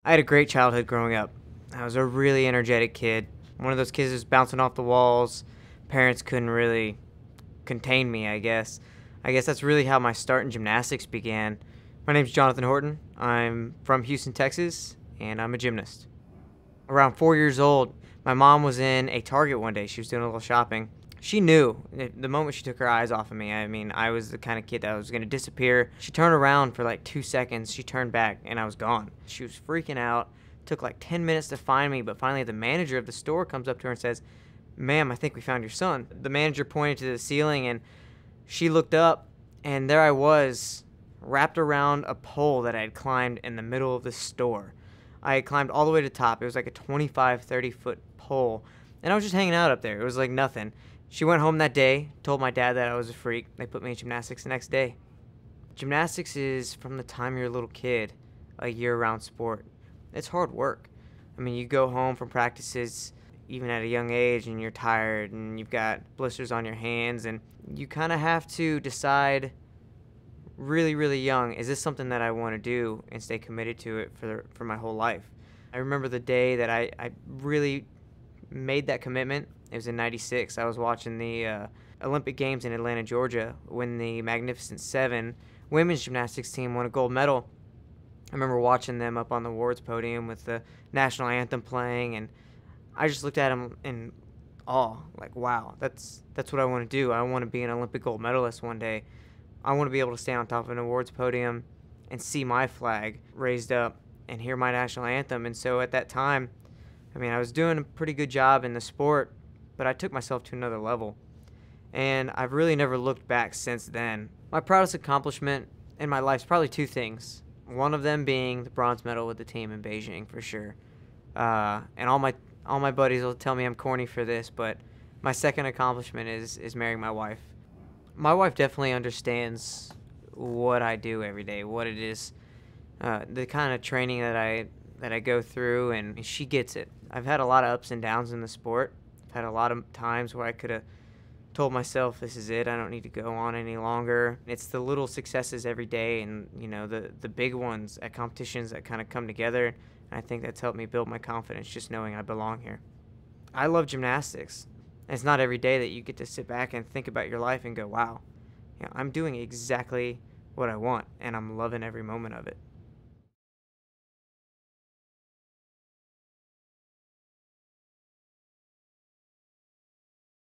I had a great childhood growing up. I was a really energetic kid. One of those kids who's bouncing off the walls. Parents couldn't really contain me, I guess. I guess that's really how my start in gymnastics began. My name's Jonathan Horton. I'm from Houston, Texas, and I'm a gymnast. Around 4 years old, my mom was in a Target one day. She was doing a little shopping. She knew the moment she took her eyes off of me. I mean, I was the kind of kid that was going to disappear. She turned around for like 2 seconds. She turned back, and I was gone. She was freaking out. Took like 10 minutes to find me, but finally the manager of the store comes up to her and says, "Ma'am, I think we found your son." The manager pointed to the ceiling, and she looked up, and there I was, wrapped around a pole that I had climbed in the middle of the store. I had climbed all the way to the top. It was like a 25, 30-foot pole, and I was just hanging out up there. It was like nothing. She went home that day, told my dad that I was a freak. They put me in gymnastics the next day. Gymnastics is, from the time you're a little kid, a year-round sport. It's hard work. I mean, you go home from practices even at a young age and you're tired and you've got blisters on your hands, and you kind of have to decide really, really young, is this something that I want to do, and stay committed to it for my whole life. I remember the day that I really made that commitment. It was in '96. I was watching the Olympic Games in Atlanta, Georgia, when the Magnificent Seven women's gymnastics team won a gold medal. I remember watching them up on the awards podium with the national anthem playing, and I just looked at them in awe, like, wow, that's what I want to do. I want to be an Olympic gold medalist one day. I want to be able to stand on top of an awards podium and see my flag raised up and hear my national anthem. And so at that time, I mean, I was doing a pretty good job in the sport, but I took myself to another level. And I've really never looked back since then. My proudest accomplishment in my life is probably two things. One of them being the bronze medal with the team in Beijing, for sure. And all my buddies will tell me I'm corny for this, but my second accomplishment is marrying my wife. My wife definitely understands what I do every day, what it is, the kind of training that I go through, and she gets it. I've had a lot of ups and downs in the sport. I've had a lot of times where I could have told myself, this is it, I don't need to go on any longer. It's the little successes every day, and the big ones at competitions that kind of come together. And I think that's helped me build my confidence, just knowing I belong here. I love gymnastics. And it's not every day that you get to sit back and think about your life and go, wow, I'm doing exactly what I want, and I'm loving every moment of it.